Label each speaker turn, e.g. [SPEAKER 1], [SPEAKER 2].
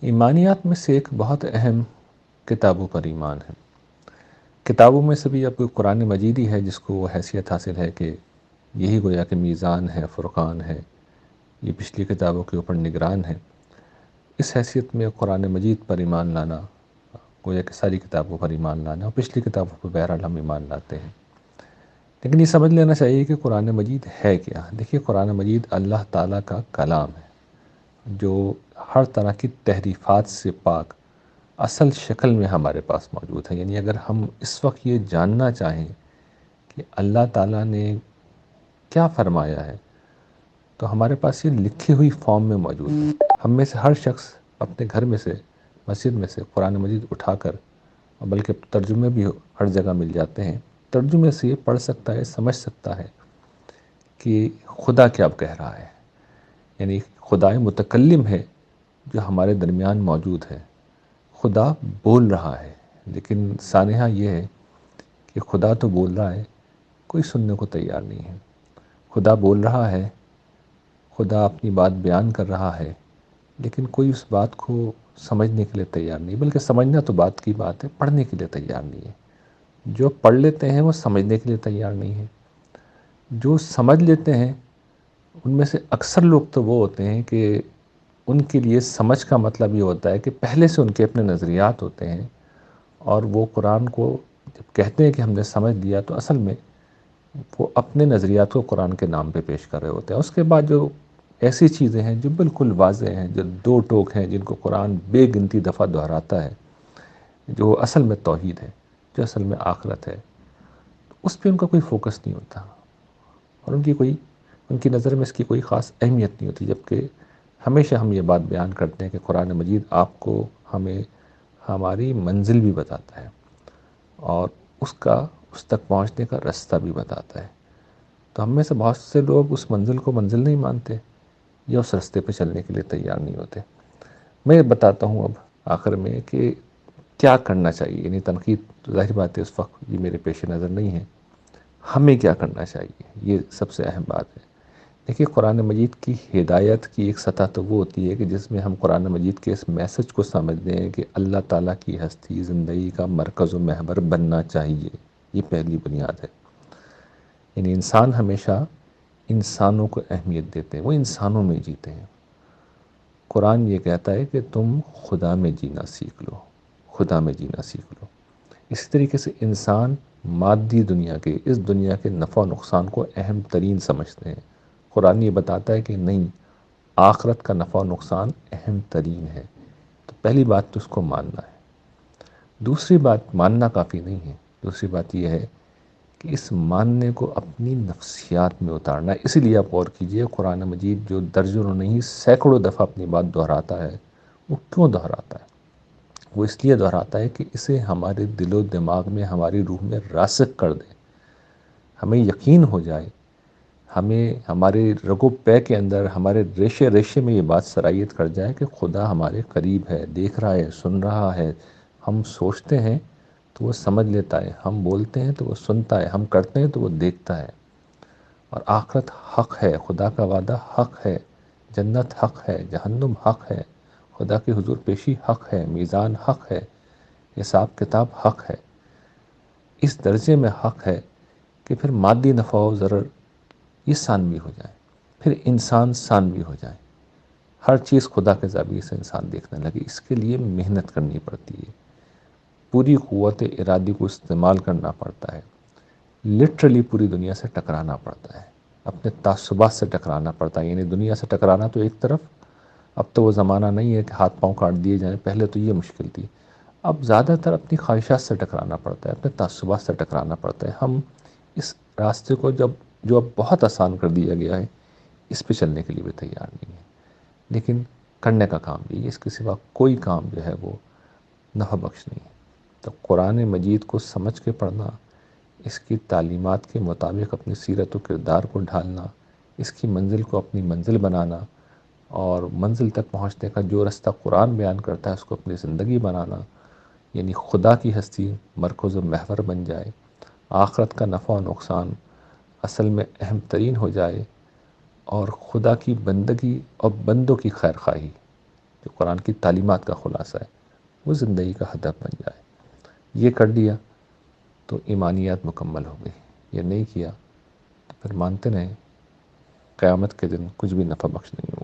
[SPEAKER 1] ایمانیات میں سے ایک بہت اہم کتابوں پر ایمان ہے۔ کتابوں میں سے بھی اب قرآن مجید ہی ہے جس کو وہ حیثیت حاصل ہے کہ یہی گویا کہ میزان ہے، فرقان ہے، یہ پچھلی کتابوں کے اوپر نگران ہے۔ اس حیثیت میں قرآن مجید پر ایمان لانا گویا کہ ساری کتابوں پر ایمان لانا، اور پچھلی کتابوں پر بہرحال ہم ایمان لاتے ہیں۔ لیکن یہ سمجھ لینا چاہیے کہ قرآن مجید ہے کیا۔ دیکھیے، قرآن مجید اللہ تعالیٰ کا کلام ہے جو ہر طرح کی تحریفات سے پاک اصل شکل میں ہمارے پاس موجود ہے۔ یعنی اگر ہم اس وقت یہ جاننا چاہیں کہ اللہ تعالیٰ نے کیا فرمایا ہے تو ہمارے پاس یہ لکھی ہوئی فارم میں موجود ہے۔ ہم میں سے ہر شخص اپنے گھر میں سے، مسجد میں سے قرآن مجید اٹھا کر، اور بلکہ ترجمے بھی ہر جگہ مل جاتے ہیں، ترجمے سے یہ پڑھ سکتا ہے، سمجھ سکتا ہے کہ خدا کیا کہہ رہا ہے۔ یعنی خدا متکلم ہے جو ہمارے درمیان موجود ہے، خدا بول رہا ہے۔ لیکن سانحہ یہ ہے کہ خدا تو بول رہا ہے، کوئی سننے کو تیار نہیں ہے۔ خدا بول رہا ہے، خدا اپنی بات بیان کر رہا ہے، لیکن کوئی اس بات کو سمجھنے کے لیے تیار نہیں، بلکہ سمجھنا تو بات کی بات ہے، پڑھنے کے لیے تیار نہیں ہے۔ جو پڑھ لیتے ہیں وہ سمجھنے کے لیے تیار نہیں ہے۔ جو سمجھ لیتے ہیں ان میں سے اکثر لوگ تو وہ ہوتے ہیں کہ ان کے لیے سمجھ کا مطلب یہ ہوتا ہے کہ پہلے سے ان کے اپنے نظریات ہوتے ہیں، اور وہ قرآن کو جب کہتے ہیں کہ ہم نے سمجھ لیا تو اصل میں وہ اپنے نظریات کو قرآن کے نام پہ پیش کر رہے ہوتے ہیں۔ اس کے بعد جو ایسی چیزیں ہیں جو بالکل واضح ہیں، جو دو ٹوک ہیں، جن کو قرآن بے گنتی دفعہ دہراتا ہے، جو اصل میں توحید ہے، جو اصل میں آخرت ہے، اس پہ ان کا کوئی فوکس نہیں ہوتا، اور ان کی نظر میں اس کی کوئی خاص اہمیت نہیں ہوتی۔ جبکہ ہمیشہ ہم یہ بات بیان کرتے ہیں کہ قرآن مجید آپ کو، ہمیں ہماری منزل بھی بتاتا ہے، اور اس تک پہنچنے کا راستہ بھی بتاتا ہے۔ تو ہم میں سے بہت سے لوگ اس منزل کو منزل نہیں مانتے، یا اس راستے پہ چلنے کے لیے تیار نہیں ہوتے۔ میں بتاتا ہوں اب آخر میں کہ کیا کرنا چاہیے۔ یعنی تنقید تو ظاہر بات ہے اس وقت یہ میرے پیش نظر نہیں ہے، ہمیں کیا کرنا چاہیے، یہ سب سے اہم بات ہے۔ دیکھیے، قرآن مجید کی ہدایت کی ایک سطح تو وہ ہوتی ہے کہ جس میں ہم قرآن مجید کے اس میسج کو سمجھتے ہیں کہ اللہ تعالیٰ کی ہستی زندگی کا مرکز و محور بننا چاہیے۔ یہ پہلی بنیاد ہے۔ یعنی انسان ہمیشہ انسانوں کو اہمیت دیتے ہیں، وہ انسانوں میں جیتے ہیں۔ قرآن یہ کہتا ہے کہ تم خدا میں جینا سیکھ لو، خدا میں جینا سیکھ لو۔ اسی طریقے سے انسان مادی دنیا کے، اس دنیا کے نفع و نقصان کو اہم ترین سمجھتے ہیں۔ قرآن یہ بتاتا ہے کہ نہیں، آخرت کا نفع و نقصان اہم ترین ہے۔ تو پہلی بات تو اس کو ماننا ہے۔ دوسری بات، ماننا کافی نہیں ہے، دوسری بات یہ ہے کہ اس ماننے کو اپنی نفسیات میں اتارنا ہے۔ اسی لیے آپ غور کیجئے، قرآن مجید جو درجنوں نہیں سینکڑوں دفعہ اپنی بات دہراتا ہے، وہ کیوں دہراتا ہے؟ وہ اس لیے دہراتا ہے کہ اسے ہمارے دل و دماغ میں، ہماری روح میں راسخ کر دے، ہمیں یقین ہو جائے، ہمیں ہمارے رگ و پے کے اندر، ہمارے ریشے ریشے میں یہ بات سرایت کر جائے کہ خدا ہمارے قریب ہے، دیکھ رہا ہے، سن رہا ہے۔ ہم سوچتے ہیں تو وہ سمجھ لیتا ہے، ہم بولتے ہیں تو وہ سنتا ہے، ہم کرتے ہیں تو وہ دیکھتا ہے۔ اور آخرت حق ہے، خدا کا وعدہ حق ہے، جنت حق ہے، جہنم حق ہے، خدا کی حضور پیشی حق ہے، میزان حق ہے، حساب کتاب حق ہے۔ اس درجے میں حق ہے کہ پھر مادی نفع و ضرر یہ ثانوی ہو جائے، پھر انسان ثانوی ہو جائے، ہر چیز خدا کے زاویے سے انسان دیکھنے لگے۔ اس کے لیے محنت کرنی پڑتی ہے، پوری قوت ارادی کو استعمال کرنا پڑتا ہے، لٹرلی پوری دنیا سے ٹکرانا پڑتا ہے، اپنے تعصبات سے ٹکرانا پڑتا ہے۔ یعنی دنیا سے ٹکرانا تو ایک طرف، اب تو وہ زمانہ نہیں ہے کہ ہاتھ پاؤں کاٹ دیے جائیں، پہلے تو یہ مشکل تھی۔ اب زیادہ تر اپنی خواہشات سے ٹکرانا پڑتا ہے، اپنے تعصبات سے ٹکرانا پڑتا ہے۔ ہم اس راستے کو جو اب بہت آسان کر دیا گیا ہے، اس پہ چلنے کے لیے بھی تیار نہیں ہے۔ لیکن کرنے کا کام بھی، اس کے سوا کوئی کام جو ہے وہ نفع بخش نہیں ہے۔ تو قرآن مجید کو سمجھ کے پڑھنا، اس کی تعلیمات کے مطابق اپنی سیرت و کردار کو ڈھالنا، اس کی منزل کو اپنی منزل بنانا، اور منزل تک پہنچنے کا جو راستہ قرآن بیان کرتا ہے اس کو اپنی زندگی بنانا، یعنی خدا کی ہستی مرکز و محور بن جائے، آخرت کا نفع و نقصان اصل میں اہم ترین ہو جائے، اور خدا کی بندگی اور بندوں کی خیر خواہی جو قرآن کی تعلیمات کا خلاصہ ہے، وہ زندگی کا ہدف بن جائے۔ یہ کر دیا تو ایمانیات مکمل ہو گئی، یہ نہیں کیا تو پھر مانتے رہیں قیامت کے دن کچھ بھی نفع بخش نہیں ہوگا۔